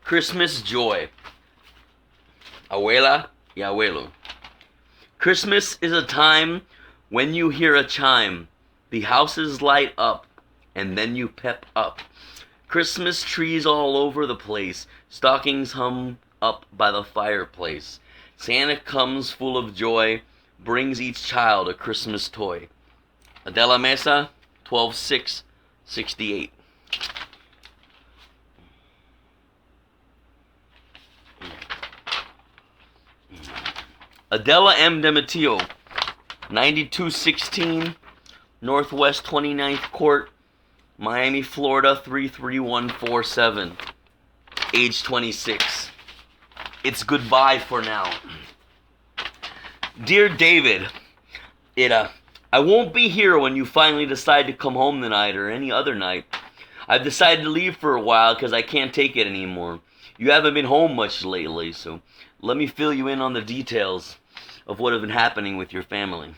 Christmas joy. Abuela y abuelo. Christmas is a time when you hear a chime, the houses light up, and then you pep up. Christmas trees all over the place, stockings hum up by the fireplace. Santa comes full of joy, brings each child a Christmas toy. Adela Mesa, 12/6/68. Adela M. Demetio, 9216 Northwest 29th Court, Miami, Florida 33147. Age 26. It's goodbye for now. Dear David, I won't be here when you finally decide to come home tonight or any other night. I've decided to leave for a while because I can't take it anymore. You haven't been home much lately, so let me fill you in on the details of what have been happening with your family.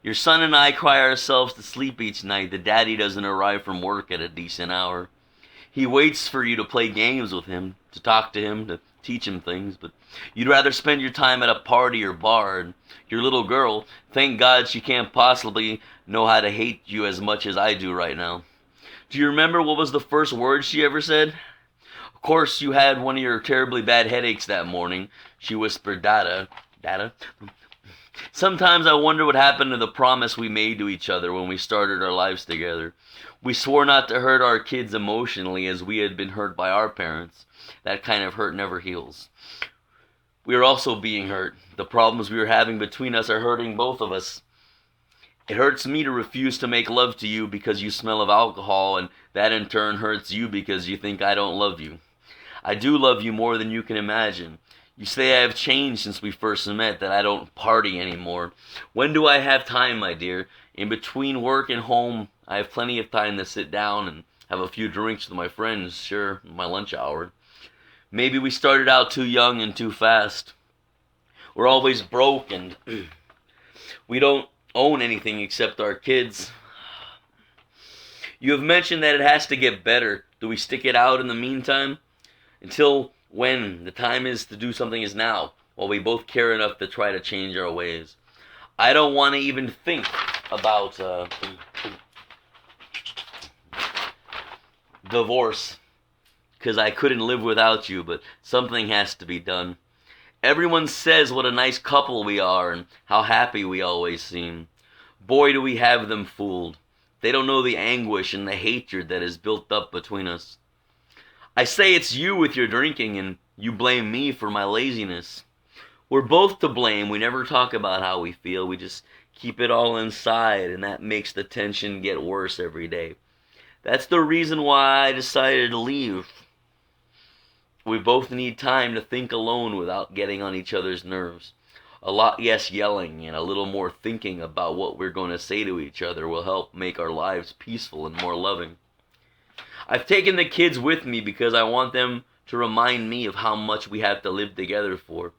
Your son and I cry ourselves to sleep each night that Daddy doesn't arrive from work at a decent hour. He waits for you to play games with him, to talk to him, to teach him things, but you'd rather spend your time at a party or bar. And your little girl, thank God she can't possibly know how to hate you as much as I do right now. Do you remember what was the first word she ever said? Of course, you had one of your terribly bad headaches that morning. She whispered, Dada. Dada? Sometimes I wonder what happened to the promise we made to each other when we started our lives together. We swore not to hurt our kids emotionally as we had been hurt by our parents. That kind of hurt never heals. We are also being hurt. The problems we are having between us are hurting both of us. It hurts me to refuse to make love to you because you smell of alcohol, and that in turn hurts you because you think I don't love you. I do love you more than you can imagine. You say I have changed since we first met, that I don't party anymore. When do I have time, my dear? In between work and home, I have plenty of time to sit down and have a few drinks with my friends, sure, my lunch hour. Maybe we started out too young and too fast. We're always broke and we don't own anything except our kids. You have mentioned that it has to get better. Do we stick it out in the meantime? Until when the time is to do something is now, while we both care enough to try to change our ways. I don't want to even think about divorce, because I couldn't live without you, but something has to be done. Everyone says what a nice couple we are and how happy we always seem. Boy, do we have them fooled. They don't know the anguish and the hatred that is built up between us. I say it's you with your drinking, and you blame me for my laziness. We're both to blame. We never talk about how we feel. We just keep it all inside, and that makes the tension get worse every day. That's the reason why I decided to leave. We both need time to think alone without getting on each other's nerves. A lot less yelling and a little more thinking about what we're going to say to each other will help make our lives peaceful and more loving. I've taken the kids with me because I want them to remind me of how much we have to live together for.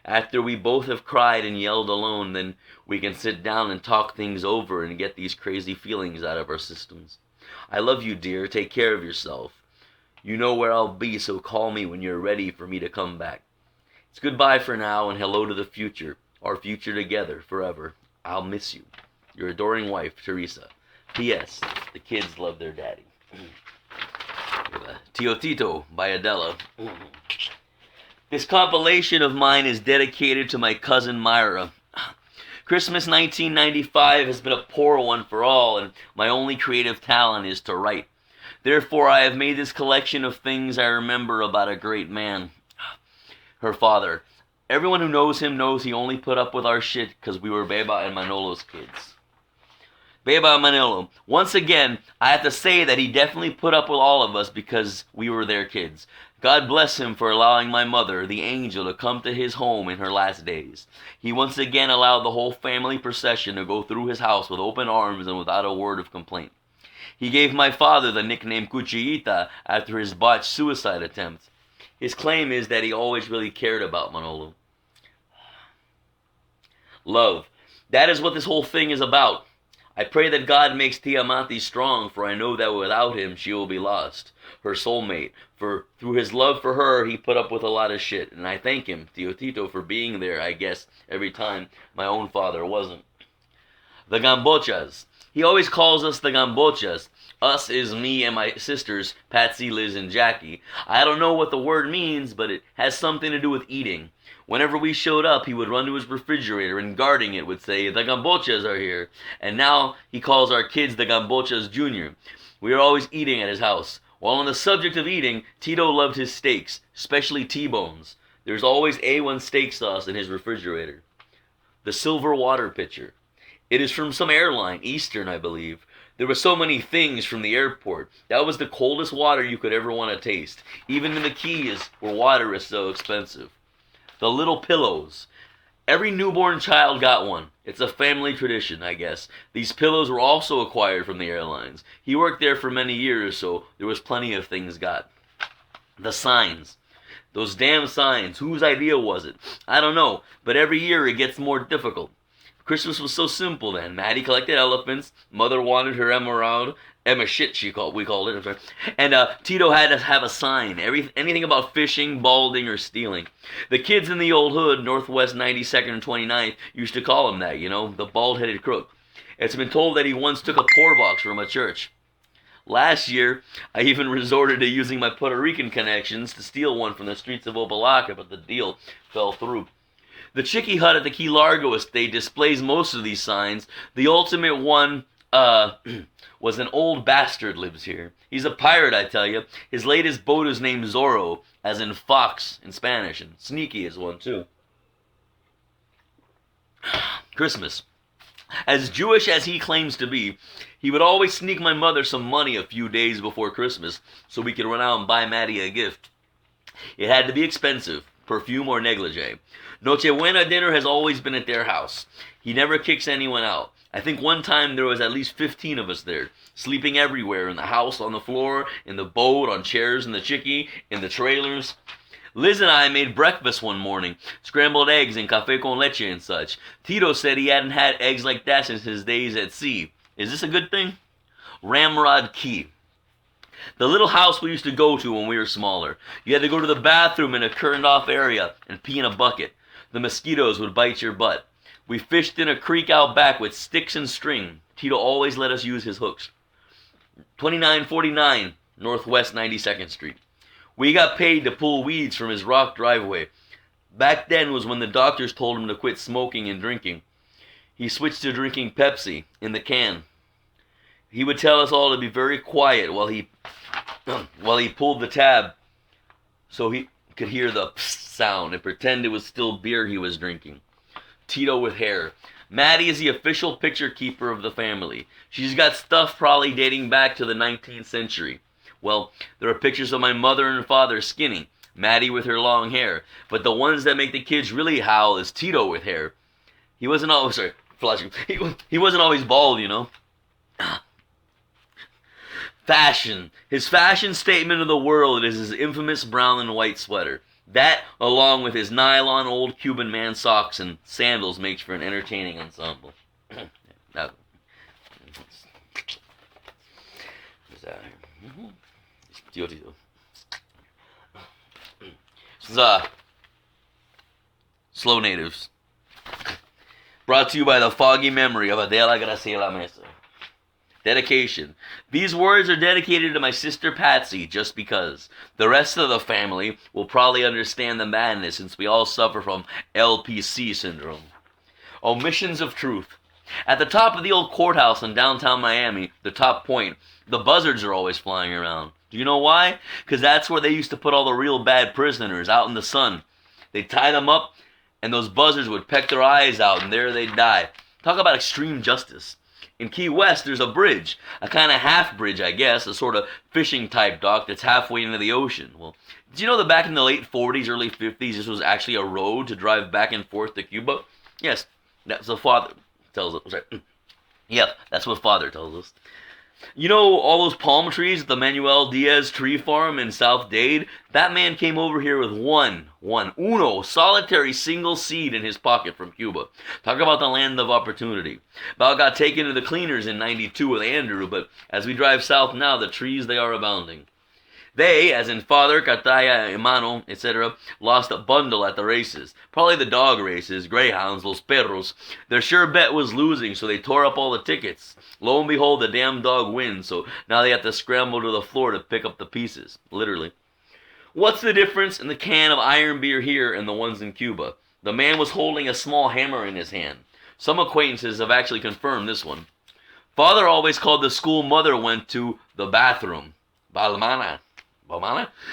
After we both have cried and yelled alone, then we can sit down and talk things over and get these crazy feelings out of our systems. I love you, dear. Take care of yourself. You know where I'll be, so call me when you're ready for me to come back. It's goodbye for now and hello to the future, our future together forever. I'll miss you. Your adoring wife, Teresa. P.S. The kids love their daddy. Tio Tito by Adela. This compilation of mine is dedicated to my cousin Myra. Christmas 1995 has been a poor one for all, and my only creative talent is to write. Therefore, I have made this collection of things I remember about a great man, her father. Everyone who knows him knows he only put up with our shit because we were Beba and Manolo's kids. Beba and Manolo. Once again, I have to say that he definitely put up with all of us because we were their kids. God bless him for allowing my mother, the angel, to come to his home in her last days. He once again allowed the whole family procession to go through his house with open arms and without a word of complaint. He gave my father the nickname Cuchillita after his botched suicide attempt. His claim is that he always really cared about Manolo. Love. That is what this whole thing is about. I pray that God makes Tiamati strong, for I know that without him she will be lost. Her soulmate. For through his love for her, he put up with a lot of shit. And I thank him, Tio Tito, for being there, I guess, every time my own father wasn't. The Gambochas. He always calls us the Gambochas. Us is me and my sisters, Patsy, Liz, and Jackie. I don't know what the word means, but it has something to do with eating. Whenever we showed up, he would run to his refrigerator and guarding it would say, the Gambochas are here. And now he calls our kids the Gambochas Jr. We are always eating at his house. While on the subject of eating, Tito loved his steaks, especially T-bones. There's always A1 steak sauce in his refrigerator. The silver water pitcher. It is from some airline, Eastern, I believe. There were so many things from the airport. That was the coldest water you could ever want to taste, even in the Keys, where water is so expensive. The little pillows. Every newborn child got one. It's a family tradition, I guess. These pillows were also acquired from the airlines. He worked there for many years, so there was plenty of things got. The signs. Those damn signs. Whose idea was it? I don't know, but every year it gets more difficult. Christmas was so simple then. Maddie collected elephants. Mother wanted her emerald. Emma shit, we called it. I'm sorry. And Tito had to have a sign. Anything about fishing, balding, or stealing. The kids in the old hood, Northwest 92nd and 29th, used to call him that, the bald-headed crook. It's been told that he once took a poor box from a church. Last year, I even resorted to using my Puerto Rican connections to steal one from the streets of Opalaca, but the deal fell through. The Chicky Hut at the Key Largo estate displays most of these signs. The ultimate one was an old bastard lives here. He's a pirate, I tell you. His latest boat is named Zorro, as in fox in Spanish, and sneaky is one too. Christmas. As Jewish as he claims to be, he would always sneak my mother some money a few days before Christmas so we could run out and buy Maddie a gift. It had to be expensive, perfume or negligee. Noche Buena dinner has always been at their house. He never kicks anyone out. I think one time there was at least 15 of us there, sleeping everywhere, in the house, on the floor, in the boat, on chairs in the Chicky, in the trailers. Liz and I made breakfast one morning, scrambled eggs and café con leche and such. Tito said he hadn't had eggs like that since his days at sea. Is this a good thing? Ramrod Key. The little house we used to go to when we were smaller. You had to go to the bathroom in a curtained-off area and pee in a bucket. The mosquitoes would bite your butt. We fished in a creek out back with sticks and string. Tito always let us use his hooks. 2949 Northwest 92nd Street. We got paid to pull weeds from his rock driveway. Back then was when the doctors told him to quit smoking and drinking. He switched to drinking Pepsi in the can. He would tell us all to be very quiet while he pulled the tab so he could hear the sound and pretend it was still beer he was drinking. Tito with hair. Maddie is the official picture keeper of the family. She's got stuff probably dating back to the 19th century. Well, there are pictures of my mother and father skinny, Maddie with her long hair, but the ones that make the kids really howl is Tito with hair. He wasn't always, he wasn't always bald, Fashion. His fashion statement of the world is his infamous brown and white sweater. That, along with his nylon old Cuban man socks and sandals, makes for an entertaining ensemble. This is Slow Natives. Brought to you by the foggy memory of Adela Graciela Mesa. Dedication. These words are dedicated to my sister Patsy, just because. The rest of the family will probably understand the madness since we all suffer from LPC syndrome. Omissions of truth. At the top of the old courthouse in downtown Miami, the top point, the buzzards are always flying around. Do you know why? Because that's where they used to put all the real bad prisoners, out in the sun. They'd tie them up, and those buzzards would peck their eyes out, and there they'd die. Talk about extreme justice. In Key West, there's a bridge, a kind of half bridge, I guess, a sort of fishing type dock that's halfway into the ocean. Well, did you know that back in the late 40s, early 50s, this was actually a road to drive back and forth to Cuba? Yes, that's what Father tells us. Yeah, that's what Father tells us. You know all those palm trees at the Manuel Diaz tree farm in South Dade? That man came over here with uno, solitary single seed in his pocket from Cuba. Talk about the land of opportunity. About got taken to the cleaners in 92 with Andrew, but as we drive south now, the trees they are abounding. They, as in father, Kataya, Emano, etc., lost a bundle at the races. Probably the dog races, greyhounds, los perros. Their sure bet was losing, so they tore up all the tickets. Lo and behold, the damn dog wins, so now they have to scramble to the floor to pick up the pieces. Literally. What's the difference in the can of iron beer here and the ones in Cuba? The man was holding a small hammer in his hand. Some acquaintances have actually confirmed this one. Father always called the school mother went to the bathroom. Balmana.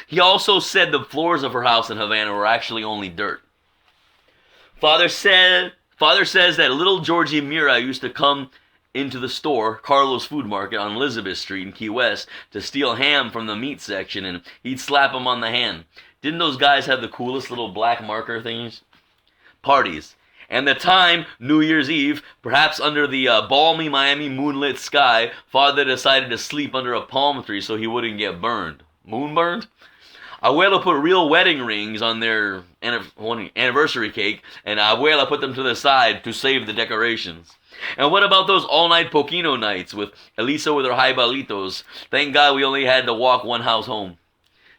He also said the floors of her house in Havana were actually only dirt. Father says that little Georgie Mira used to come into the store, Carlos Food Market on Elizabeth Street in Key West, to steal ham from the meat section, and he'd slap him on the hand. Didn't those guys have the coolest little black marker things? Parties. And the time, New Year's Eve, perhaps under the balmy Miami moonlit sky, Father decided to sleep under a palm tree so he wouldn't get burned. Moonburned? Abuela put real wedding rings on their anniversary cake, and Abuela put them to the side to save the decorations. And what about those all-night Poquino nights with Elisa with her high balitos? Thank God we only had to walk one house home.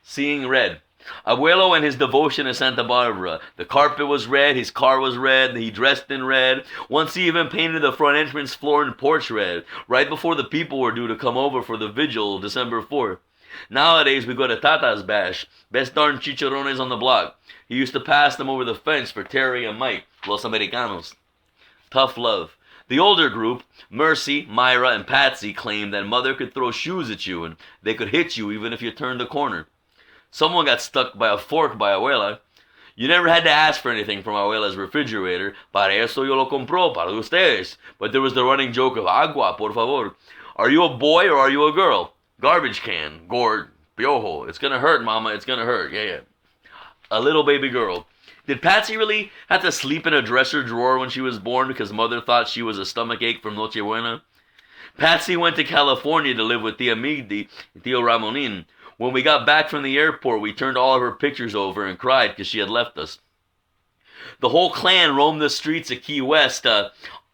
Seeing red. Abuelo and his devotion to Santa Barbara. The carpet was red, his car was red, he dressed in red. Once he even painted the front entrance floor and porch red, right before the people were due to come over for the vigil December 4th. Nowadays we go to Tata's Bash, best darn chicharrones on the block. He used to pass them over the fence for Terry and Mike, Los Americanos. Tough love. The older group, Mercy, Myra, and Patsy, claimed that Mother could throw shoes at you and they could hit you even if you turned the corner. Someone got stuck by a fork by Abuela. You never had to ask for anything from Abuela's refrigerator. Para eso yo lo compro, para ustedes. But there was the running joke of agua, por favor. Are you a boy or are you a girl? Garbage can, gourd, piojo. It's gonna hurt, mama, it's gonna hurt. Yeah. A little baby girl. Did Patsy really have to sleep in a dresser drawer when she was born because Mother thought she was a stomachache from Noche Buena? Patsy went to California to live with Tia Migdi and Tio Ramonin. When we got back from the airport, we turned all of her pictures over and cried because she had left us. The whole clan roamed the streets of Key West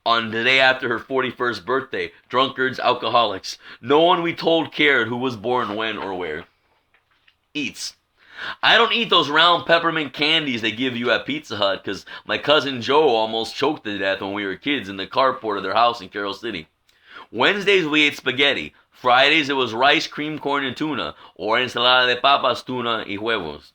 on the day after her 41st birthday. Drunkards, alcoholics. No one we told cared who was born when or where. Eats. I don't eat those round peppermint candies they give you at Pizza Hut because my cousin Joe almost choked to death when we were kids in the carport of their house in Carroll City. Wednesdays we ate spaghetti. Fridays it was rice, cream corn, and tuna, or ensalada de papas, tuna, y huevos.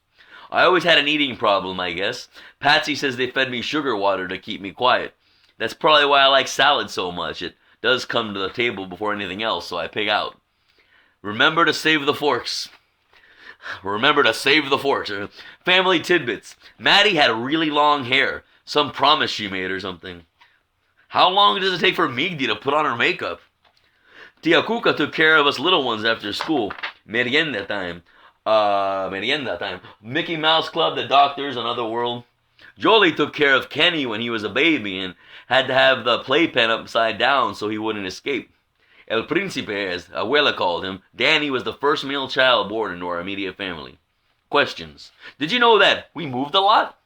I always had an eating problem, I guess. Patsy says they fed me sugar water to keep me quiet. That's probably why I like salad so much. It does come to the table before anything else, so I pig out. Remember to save the forks. Remember to save the forks. Family tidbits. Maddie had really long hair. Some promise she made or something. How long does it take for Migdi to put on her makeup? Tia Cuca took care of us little ones after school. Merienda time. Mickey Mouse Club, the doctors, another world. Jolie took care of Kenny when he was a baby and had to have the playpen upside down so he wouldn't escape. El Príncipe, as Abuela called him, Danny was the first male child born into our immediate family. Questions. Did you know that we moved a lot?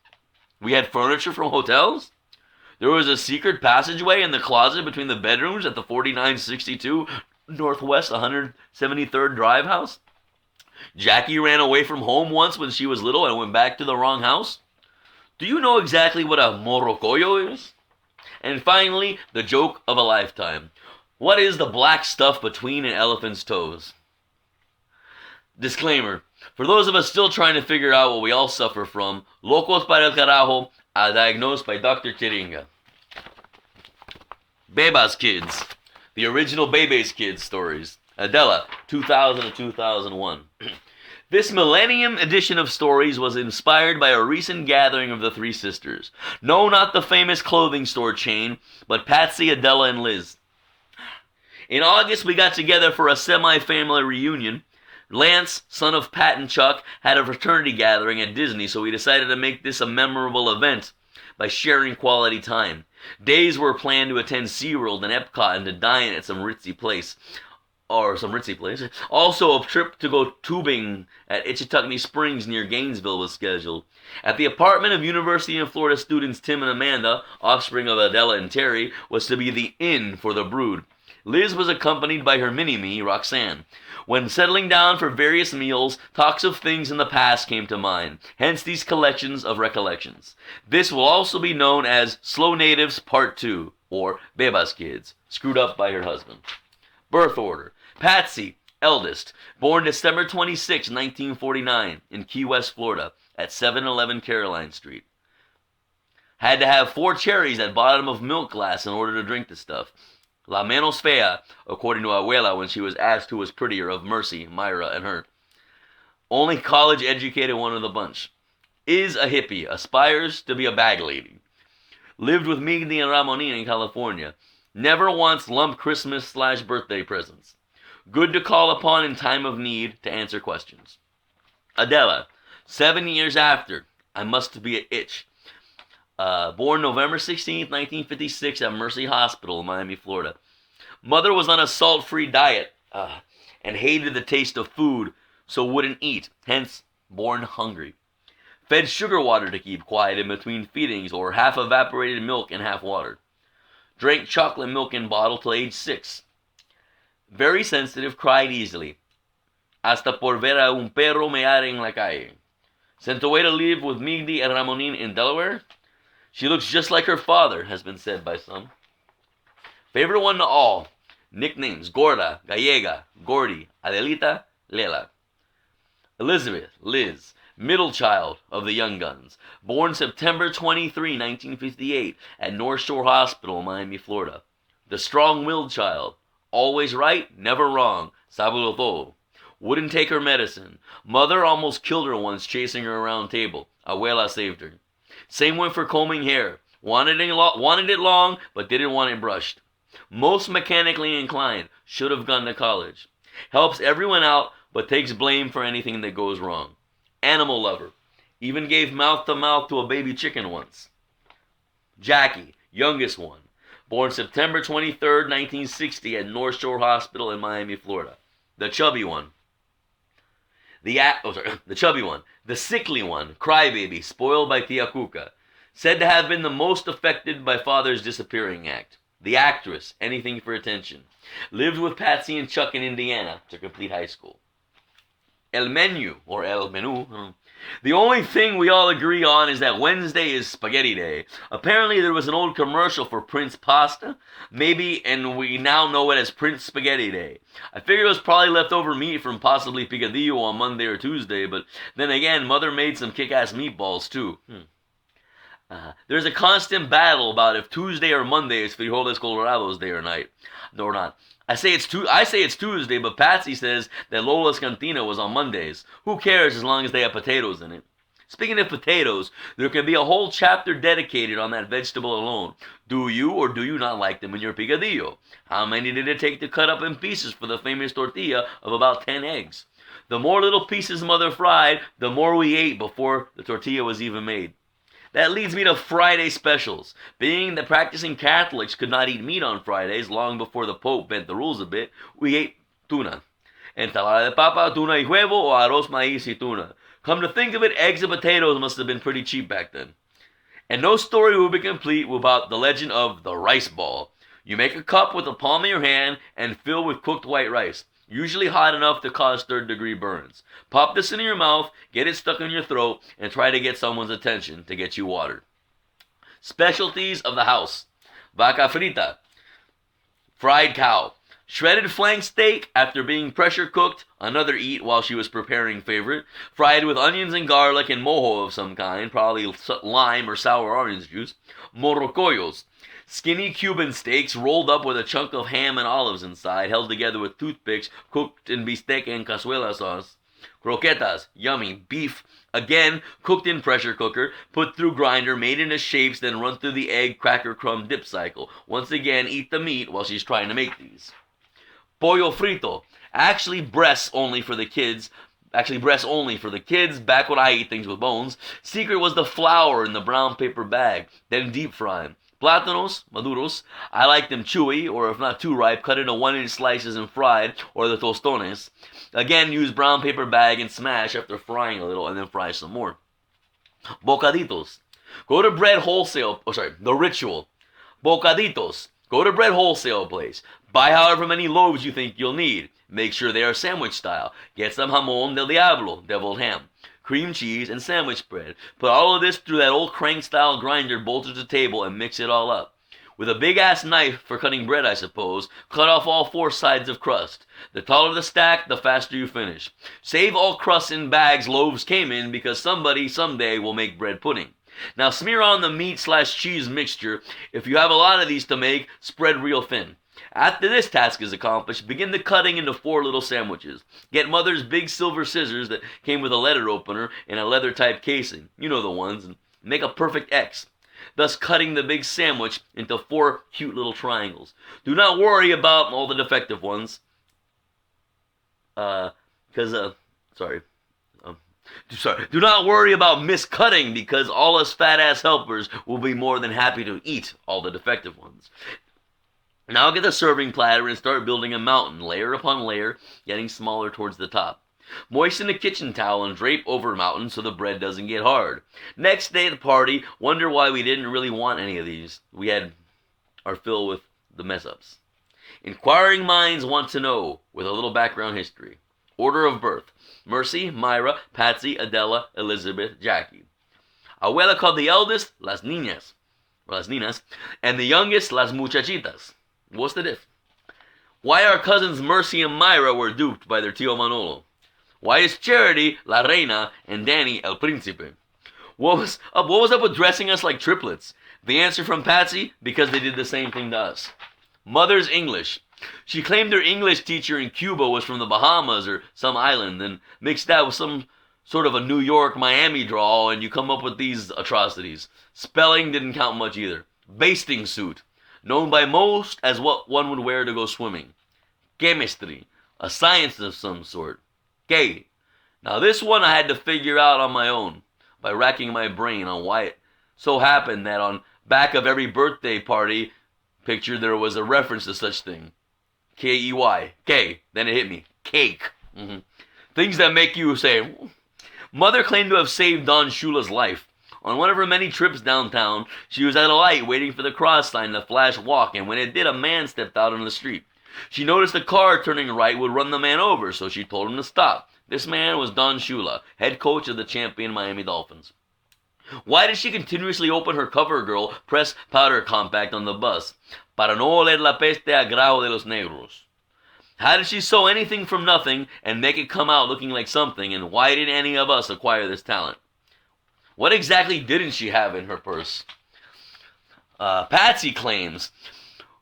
We had furniture from hotels? There was a secret passageway in the closet between the bedrooms at the 4962 Northwest 173rd Drive house? Jackie ran away from home once when she was little and went back to the wrong house? Do you know exactly what a morrocoyo is? And finally, the joke of a lifetime. What is the black stuff between an elephant's toes? Disclaimer. For those of us still trying to figure out what we all suffer from, Locos para el Carajo, diagnosed by Dr. Tiringa. Beba's Kids. The original Bebe's Kids stories. Adela, 2000 to 2001. This Millennium edition of stories was inspired by a recent gathering of the three sisters. No, not the famous clothing store chain, but Patsy, Adela, and Liz. In August, we got together for a semi-family reunion. Lance, son of Pat and Chuck, had a fraternity gathering at Disney, so we decided to make this a memorable event by sharing quality time. Days were planned to attend SeaWorld and Epcot and to dine at some ritzy place. or some ritzy place. Also, a trip to go tubing at Ichituckney Springs near Gainesville was scheduled. At the apartment of University of Florida students Tim and Amanda, offspring of Adela and Terry, was to be the inn for the brood. Liz was accompanied by her mini-me, Roxanne. When settling down for various meals, talks of things in the past came to mind, hence these collections of recollections. This will also be known as Slow Natives Part 2, or Beba's Kids, screwed up by her husband. Birth order. Patsy, eldest, born December 26, 1949, in Key West, Florida, at 711 Caroline Street. Had to have 4 cherries at bottom of milk glass in order to drink the stuff. La menos fea, according to Abuela when she was asked who was prettier of Mercy, Myra, and her. Only college-educated one of the bunch. Is a hippie, aspires to be a bag lady. Lived with Migdi and Ramonin in California. Never once lumped Christmas/birthday presents. Good to call upon in time of need to answer questions. Adela, 7 years after, I must be an itch. Born November 16, 1956 at Mercy Hospital in Miami, Florida. Mother was on a salt-free diet and hated the taste of food, so wouldn't eat, hence born hungry. Fed sugar water to keep quiet in between feedings, or half evaporated milk and half water. Drank chocolate milk in bottle till age 6. Very sensitive, cried easily. Hasta por ver a un perro mear en la calle. Sent away to live with Migdi and Ramonin in Delaware. She looks just like her father, has been said by some. Favorite one to all. Nicknames: Gorda, Gallega, Gordy, Adelita, Lela. Elizabeth, Liz, middle child of the Young Guns. Born September 23, 1958, at North Shore Hospital, Miami, Florida. The strong-willed child. Always right, never wrong. Sabulo todo. Wouldn't take her medicine. Mother almost killed her once chasing her around table. Abuela saved her. Same went for combing hair. Wanted it long, but didn't want it brushed. Most mechanically inclined. Should have gone to college. Helps everyone out, but takes blame for anything that goes wrong. Animal lover. Even gave mouth-to-mouth to a baby chicken once. Jackie, youngest one. Born September 23, 1960 at North Shore Hospital in Miami, Florida. The chubby one. The chubby one. The sickly one, crybaby, spoiled by Tia Cuca. Said to have been the most affected by father's disappearing act. The actress, anything for attention. Lived with Patsy and Chuck in Indiana to complete high school. El Menu, or El Menu. The only thing we all agree on is that Wednesday is Spaghetti Day. Apparently there was an old commercial for Prince Pasta, maybe, and we now know it as Prince Spaghetti Day. I figure it was probably leftover meat from possibly Picadillo on Monday or Tuesday, but then again, Mother made some kick-ass meatballs too. There's a constant battle about if Tuesday or Monday is Frijoles Colorado's day or night, or not. I say it's Tuesday, but Patsy says that Lola's Cantina was on Mondays. Who cares as long as they have potatoes in it? Speaking of potatoes, there can be a whole chapter dedicated on that vegetable alone. Do you or do you not like them in your picadillo? How many did it take to cut up in pieces for the famous tortilla of about 10 eggs? The more little pieces Mother fried, the more we ate before the tortilla was even made. That leads me to Friday specials. Being that practicing Catholics could not eat meat on Fridays long before the Pope bent the rules a bit, we ate tuna. Ensalada de papa, tuna y huevo, or arroz, maíz y tuna. Come to think of it, eggs and potatoes must have been pretty cheap back then. And no story will be complete without the legend of the rice ball. You make a cup with the palm of your hand and fill with cooked white rice, usually hot enough to cause third-degree burns. Pop this in your mouth, get it stuck in your throat, and try to get someone's attention to get you watered. Specialties of the house. Vaca frita, fried cow. Shredded flank steak after being pressure cooked, another eat while she was preparing favorite. Fried with onions and garlic and mojo of some kind, probably lime or sour orange juice. Morrocoyos. Skinny Cuban steaks rolled up with a chunk of ham and olives inside, held together with toothpicks, cooked in bistec and cazuela sauce. Croquetas, yummy, beef, again cooked in pressure cooker, put through grinder, made into shapes, then run through the egg cracker crumb dip cycle. Once again, eat the meat while she's trying to make these. Pollo frito, actually breasts only for the kids, back when I ate things with bones. Secret was the flour in the brown paper bag, then deep frying. Plátanos, maduros, I like them chewy, or if not too ripe, cut into 1-inch slices and fried, or the tostones. Again, use brown paper bag and smash after frying a little, and then fry some more. Bocaditos. Go to bread wholesale, the ritual. Bocaditos. Go to bread wholesale place. Buy however many loaves you think you'll need. Make sure they are sandwich style. Get some jamón del diablo, deviled ham, cream cheese, and sandwich bread. Put all of this through that old crank-style grinder bolted to the table and mix it all up. With a big-ass knife for cutting bread, I suppose, cut off all 4 sides of crust. The taller the stack, the faster you finish. Save all crusts in bags loaves came in because somebody someday will make bread pudding. Now smear on the meat/cheese mixture. If you have a lot of these to make, spread real thin. After this task is accomplished, begin the cutting into 4 little sandwiches. Get Mother's big silver scissors that came with a letter opener and a leather-type casing. You know the ones. And make a perfect X, thus cutting the big sandwich into 4 cute little triangles. Do not worry about all the defective ones. Do not worry about miscutting because all us fat-ass helpers will be more than happy to eat all the defective ones. Now get the serving platter and start building a mountain, layer upon layer, getting smaller towards the top. Moisten the kitchen towel and drape over the mountain so the bread doesn't get hard. Next day at the party, wonder why we didn't really want any of these. We had our fill with the mess-ups. Inquiring minds want to know, with a little background history. Order of birth: Mercy, Myra, Patsy, Adela, Elizabeth, Jackie. Abuela called the eldest las niñas, and the youngest las muchachitas. What's the diff? Why our cousins Mercy and Myra were duped by their tío Manolo? Why is Charity la reina and Danny el príncipe? What was up with dressing us like triplets? The answer from Patsy: because they did the same thing to us. Mother's English. She claimed her English teacher in Cuba was from the Bahamas or some island, and mixed that with some sort of a New York, Miami drawl, and you come up with these atrocities. Spelling didn't count much either. Basting suit, known by most as what one would wear to go swimming. Chemistry, a science of some sort. Gay. Now this one I had to figure out on my own, by racking my brain on why it so happened that on back of every birthday party picture there was a reference to such thing. K-E-Y. K. Then it hit me. Cake. Things that make you say. Mother claimed to have saved Don Shula's life. On one of her many trips downtown, she was at a light waiting for the cross sign to flash walk, and when it did, a man stepped out on the street. She noticed a car turning right would run the man over, so she told him to stop. This man was Don Shula, head coach of the champion Miami Dolphins. Why did she continuously open her CoverGirl pressed powder compact on the bus? Para no oler la peste a grao de los negros. How did she sew anything from nothing and make it come out looking like something, and why didn't any of us acquire this talent? What exactly didn't she have in her purse? Patsy claims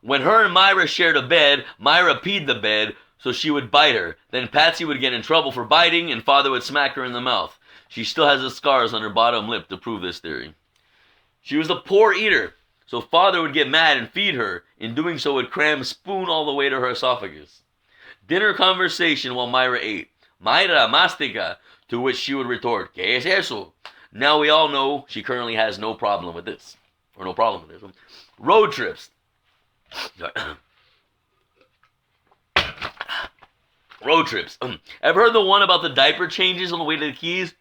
when her and Myra shared a bed, Myra peed the bed so she would bite her. Then Patsy would get in trouble for biting, and Father would smack her in the mouth. She still has the scars on her bottom lip to prove this theory. She was a poor eater, so Father would get mad and feed her. In doing so, would cram a spoon all the way to her esophagus. Dinner conversation while Myra ate. Myra, mastica, to which she would retort, ¿Qué es eso? Now we all know she currently has no problem with this. Or no problem with this. Road trips. Road trips. Ever heard the one about the diaper changes on the way to the Keys?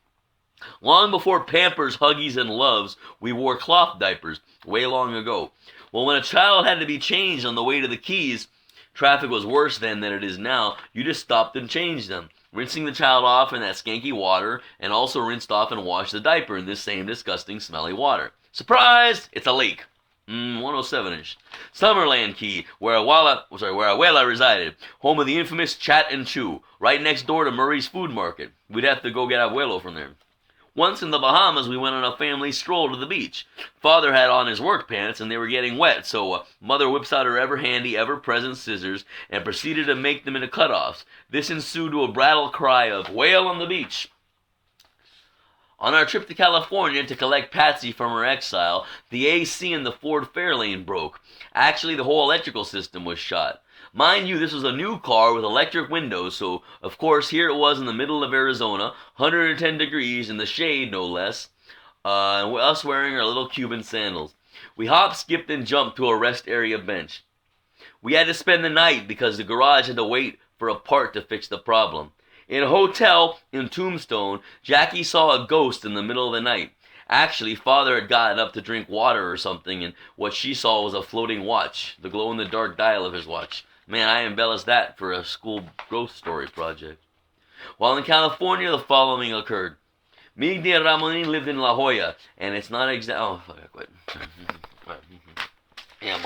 Long before Pampers, Huggies, and Loves, we wore cloth diapers, way long ago. Well, when a child had to be changed on the way to the Keys, traffic was worse then than it is now, you just stopped and changed them, rinsing the child off in that skanky water, and also rinsed off and washed the diaper in this same disgusting, smelly water. Surprise! It's a lake. 107-ish. Summerland Key, where Abuela resided, home of the infamous Chat and Chew, right next door to Murray's Food Market. We'd have to go get Abuelo from there. Once in the Bahamas, we went on a family stroll to the beach. Father had on his work pants, and they were getting wet, so Mother whips out her ever-handy, ever-present scissors and proceeded to make them into cut-offs. This ensued to a brattle cry of, "Whale on the beach!" On our trip to California to collect Patsy from her exile, the AC in the Ford Fairlane broke. Actually, the whole electrical system was shot. Mind you, this was a new car with electric windows, so of course here it was in the middle of Arizona, 110 degrees in the shade, no less, and us wearing our little Cuban sandals. We hopped, skipped, and jumped to a rest area bench. We had to spend the night because the garage had to wait for a part to fix the problem. In a hotel in Tombstone, Jackie saw a ghost in the middle of the night. Actually, Father had gotten up to drink water or something, and what she saw was a floating watch, the glow-in-the-dark dial of his watch. Man, I embellished that for a school ghost story project. While in California, the following occurred. Migdia Ramonin lived in La Jolla, and it's not exact. Oh, fuck, I quit. Yeah,